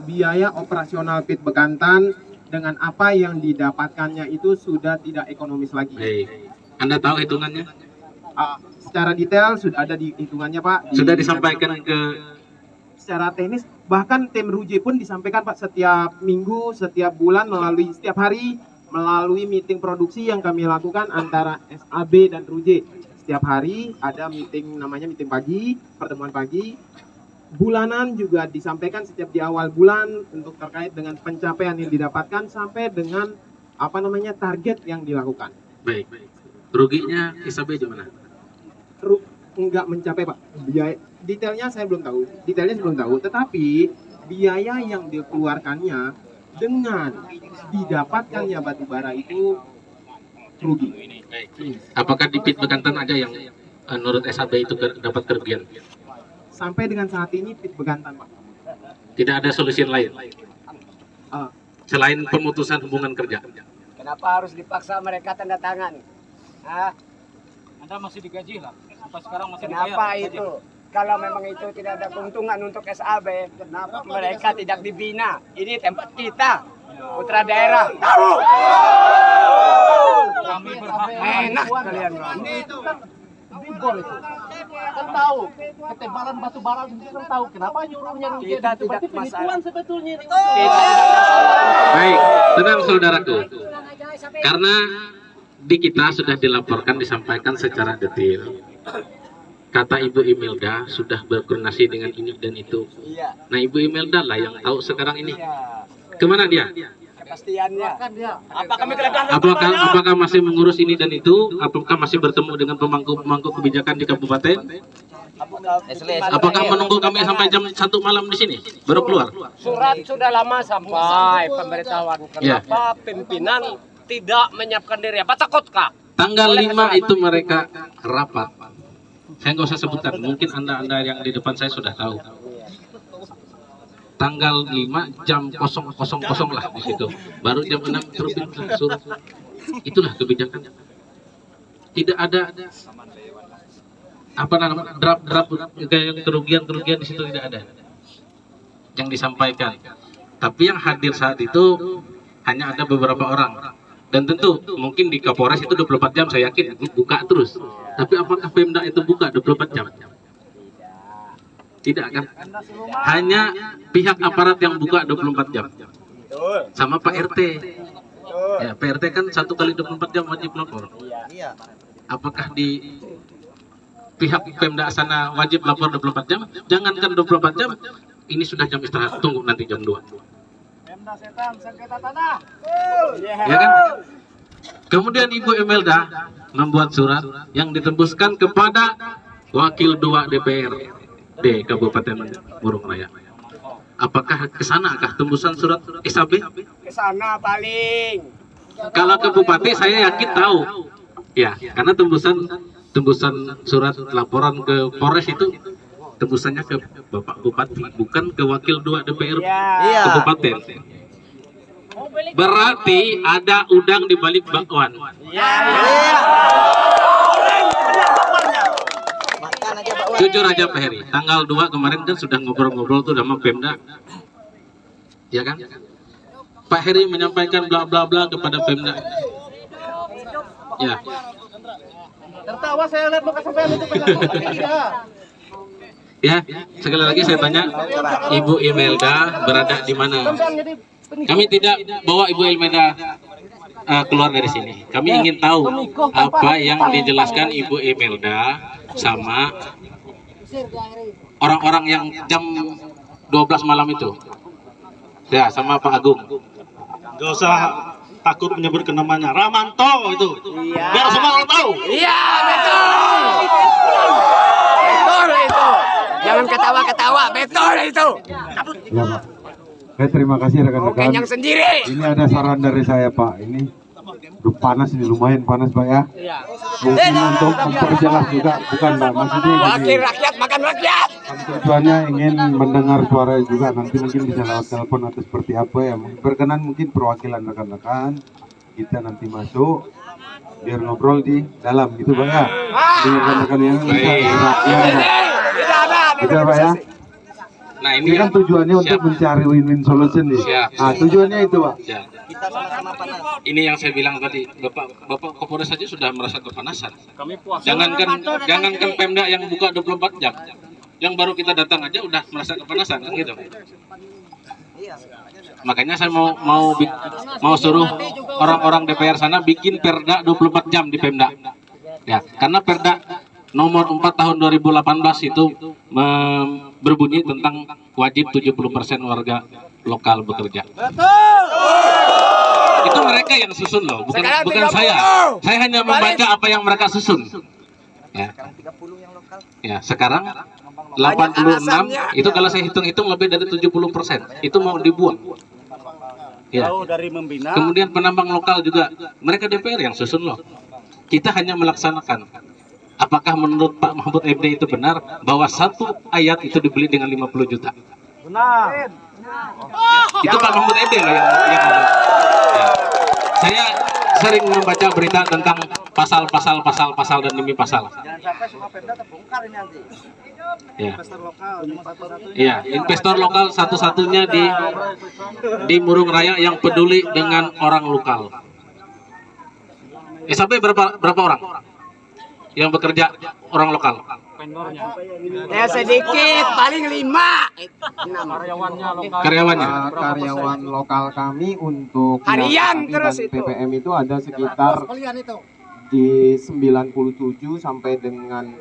biaya operasional PIT Bekantan dengan apa yang didapatkannya itu sudah tidak ekonomis lagi. Baik. Anda tahu hitungannya? Secara detail sudah ada di hitungannya Pak. Sudah disampaikan ke secara teknis, bahkan tim Ruje pun disampaikan Pak setiap minggu, setiap bulan, melalui setiap hari, melalui meeting produksi yang kami lakukan antara SAB dan Ruje. Setiap hari ada meeting, namanya meeting pagi, pertemuan pagi. Bulanan juga disampaikan setiap di awal bulan untuk terkait dengan pencapaian yang didapatkan sampai dengan target yang dilakukan. Baik. Ruginya SAB di mana? Enggak mencapai Pak. Biaya detailnya saya belum tahu, tetapi biaya yang dikeluarkannya dengan didapatkannya batu bara itu rugi. Apakah di PIT Bekantan aja yang menurut SAB itu dapat kerugian? Sampai dengan saat ini PIT Bekantan Pak. Tidak ada solusi lain selain pemutusan hubungan kerja. Kenapa harus dipaksa mereka tanda tangan? Anda masih digaji lah. Sampai sekarang masih Kenapa itu? Kalau memang itu tidak ada keuntungan untuk SAB, kenapa mereka tidak dibina? Ini tempat kita, putra daerah. Kami berhak Enak kalian. Ini itu kan dibor itu. Kan tahu ketebalan batu bara itu kan tahu. Kenapa nyuruhnya Kita itu? tidak Berarti masalah. penipuan sebetulnya ini. Kita tidak masalah. Baik, tenang saudaraku. Karena di kita sudah dilaporkan, disampaikan secara detail. Kata Ibu Imelda sudah berkoordinasi dengan ini dan itu. Iya. Nah, Ibu Imelda lah yang tahu sekarang ini. Iya. Kemana dia? Kepastiannya. Apa kami kelihatan? Apakah masih mengurus ini dan itu? Apakah masih bertemu dengan pemangku kebijakan di kabupaten? Apakah menunggu kami sampai jam 1 malam di sini baru keluar? Surat sudah lama sampai pemberitahuan. Ya. Kenapa pimpinan tidak menyiapkan diri? Apa takutkah? Tanggal 5 itu mereka rapat. Saya nggak usah sebutkan, mungkin anda yang di depan saya sudah tahu. Tanggal 5 jam 000 lah di situ. Baru jam 6 terbit surat. Itulah kebijakan. Tidak ada draft kerugian di situ, tidak ada yang disampaikan. Tapi yang hadir saat itu hanya ada beberapa orang. Dan tentu mungkin di Kapolres itu 24 jam saya yakin buka terus. Tapi apakah Pemda itu buka 24 jam? Tidak kan? Hanya pihak aparat yang buka 24 jam. Sama Pak RT. Ya, Pak RT kan 1 kali 24 jam wajib lapor. Apakah di pihak Pemda sana wajib lapor 24 jam? Jangankan 24 jam, ini sudah jam istirahat. Tunggu nanti jam 2. Pemda setan sengketa tanah. Ya kan? Kemudian Ibu Imelda membuat surat yang ditembuskan kepada Wakil 2 DPRD Kabupaten Murung Raya. Apakah ke sana kah tembusan surat SAB? Ke sana paling. Kalau ke Bupati saya yakin tahu. Ya, karena tembusan surat laporan ke Polres itu tembusannya ke Bapak Bupati, bukan ke Wakil 2 DPR Kabupaten. Berarti ada udang di balik bakwan. Jujur aja Pak Heri, tanggal 2 kemarin kan sudah ngobrol-ngobrol tuh sama Pemda. Ya kan? Pak Heri menyampaikan bla bla bla kepada Pemda. Ya. Tertawa saya lihat muka sampean itu Iya. Ya, sekali lagi saya tanya, Ibu Imelda berada di mana? Kami tidak bawa Ibu Imelda keluar dari sini. Kami ingin tahu apa yang dijelaskan Ibu Imelda sama orang-orang yang jam 12 malam itu. Ya, sama Pak Agung. Gak usah takut menyebutkan namanya, Ramanto itu. Biar semua orang tahu. Iya, betul. Betul itu. Jangan ketawa-ketawa, betul itu. Ya Pak. Terima kasih rekan-rekan. Kenyang sendiri. Ini ada saran dari saya Pak. Ini udah panas ini, lumayan panas Pak ya. Iya. Mungkin untuk memperjelas juga, bukan Pak. Maksudnya Wakil gini, rakyat makan rakyat. kan tujuannya ingin mendengar suara juga. Nanti mungkin bisa lewat telepon atau seperti apa ya. Berkenan mungkin perwakilan rekan-rekan kita nanti masuk biar ngobrol di dalam gitu Pak ya. Di rekan-rekan yang bisa Tidak ada Betul Pak ya. Nah, Ini kan tujuannya untuk mencari win-win solution nih. Siap. Nah, tujuannya itu, Pak. Ya. Ini yang saya bilang tadi, Bapak Kapolres saja sudah merasa kepanasan. Jangankan Pemda yang buka 24 jam. Yang baru kita datang aja udah merasa kepanasan kan gitu. Makanya saya mau suruh orang-orang DPR sana bikin Perda 24 jam di Pemda. Ya, karena Perda nomor 4 tahun 2018 itu berbunyi tentang wajib 70% warga lokal bekerja. Itu mereka yang susun loh, bukan saya. Saya hanya membaca apa yang mereka susun. Ya. Ya, sekarang 86 itu kalau saya hitung-hitung lebih dari 70%. Itu mau dibuang. Ya. Kemudian penambang lokal juga mereka DPR yang susun loh. Kita hanya melaksanakan. Apakah menurut Pak Mahfud MD itu benar bahwa satu ayat itu dibeli dengan 50 juta? Benar. Itu Pak Mahfud MD loh yang ngomong. Ya. Saya sering membaca berita tentang pasal dan demi pasal. Jangan sampai semua Pemda terbongkar ini nanti. Ya. Iya, investor lokal satu-satunya di Murung Raya yang peduli dengan orang lokal. Sampai berapa orang yang bekerja orang lokal? Ya sedikit, paling 5. Karyawannya. Karyawan lokal kami untuk Harian yang terus dan itu. PPM itu ada sekitar di 97 sampai dengan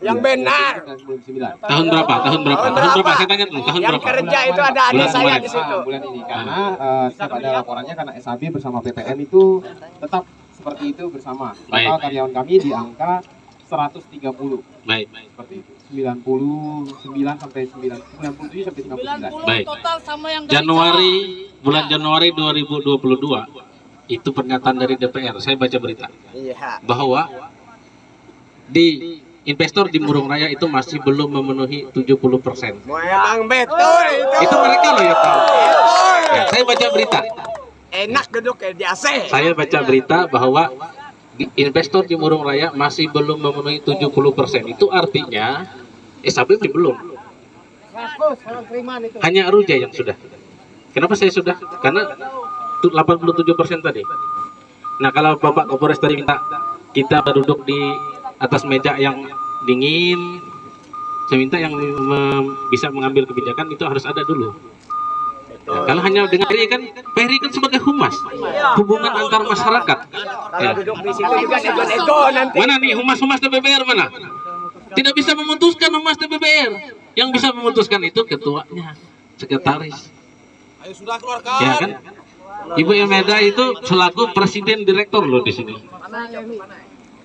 Yang ya, benar. 99. Tahun berapa? Tahun berapa? Saya tanya dulu, tahun Yang berapa? kerja itu ada adik Bulan saya kemarin. di situ. Bulan ini karena setiap ada laporannya karena SAB bersama PPM itu tetap seperti itu bersama. Baik. Total karyawan kami di angka 130 Baik. seperti itu. 99 sampai 97 sampai 99. Baik. Total sama yang dari Bulan Januari 2022 itu pernyataan dari DPR. Saya baca berita Iya. bahwa di investor di Murung Raya itu masih belum memenuhi 70%. Memang betul itu. Itu mereka loh yang tahu. Ya, saya baca berita. Enak duduk di AC. Saya baca berita bahwa investor di Murung Raya masih belum memenuhi 70%. Itu artinya SAB belum. Hanya Ruja yang sudah. Kenapa saya sudah? Karena 87% tadi. Nah, kalau Bapak Kapolres tadi minta kita duduk di atas meja yang dingin, saya minta yang bisa mengambil kebijakan itu harus ada dulu. Ya, kalau hanya dengan Peri kan sebagai humas, hubungan antar masyarakat. Ya. Duduk di situ juga ego nanti. Mana nih humas-humas DPR mana? Tidak bisa memutuskan humas DPR. Yang bisa memutuskan itu ketuanya, sekretaris. Ayo sudah keluarkan. Ya kan? Ibu Emeda itu selaku presiden direktur loh di sini.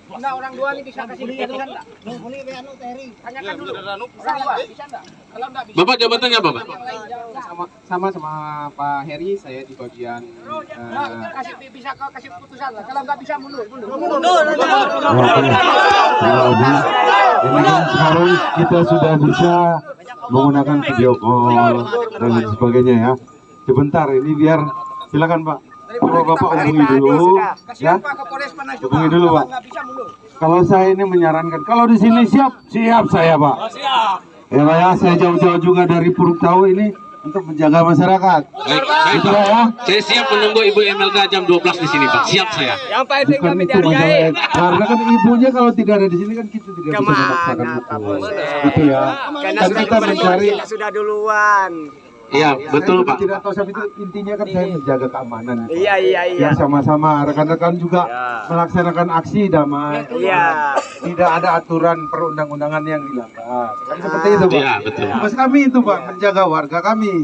Enggak, orang dua nih bisa kasih bisa enggak? Tanyakan dulu. Orang dua bisa enggak? Kalau enggak bisa. Bapak jabatannya apa, Pak? Sama Pak Heri, saya di bagian Kasih bisa kau kasih putusan lah. Kalau enggak bisa mundur. Oke. Ini kan sekarang kita sudah bisa menggunakan video call dan lain sebagainya ya. Sebentar ini biar silakan Pak. Bapak hubungi dulu ya. Hubungi dulu Pak. Kalau saya ini menyarankan, kalau di sini siap saya Pak. Ya Pak ya, saya jauh-jauh juga dari Puruk Tahu ini untuk menjaga masyarakat. Baik, Itu Pak. ya. Saya siap menunggu Ibu Emelda jam 12 di sini, Pak. Siap saya. Yang penting Bukan kami itu masalah. dihargai. Karena kan ibunya kalau tidak ada di sini kan kita tidak bisa memaksakan hukum. Itu ya. Karena Kan sudah kita mencari. kita sudah duluan. Iya, betul, Pak. Tidak tahu siapa itu intinya kan saya menjaga keamanan. Pak. Iya. Ya sama-sama rekan-rekan juga melaksanakan aksi damai. Iya. Tidak ada aturan perundang-undangan yang dilanggar. Kan seperti itu, Pak. Iya, betul. Tugas kami itu, Pak, menjaga warga kami.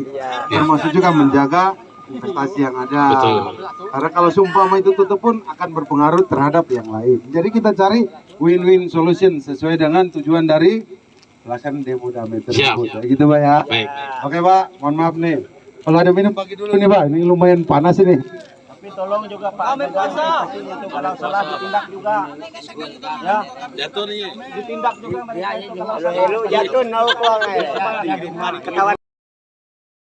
Termasuk juga menjaga investasi yang ada. Betul. Karena kalau seumpama itu tutup pun akan berpengaruh terhadap yang lain. Jadi kita cari win-win solution sesuai dengan tujuan dari pelaksanaan demo damai tersebut. Siap. Ya, gitu, Pak ya. Baik. Oke, Pak. Mohon maaf nih. Kalau ada minum bagi dulu nih, Pak. Ini lumayan panas ini. Tapi tolong juga Pak, itu kalau salah ditindak juga. Ya. Jatuh nih. Ditindak juga mereka itu kalau salah. Hello, jatuh nau ko. Ketawa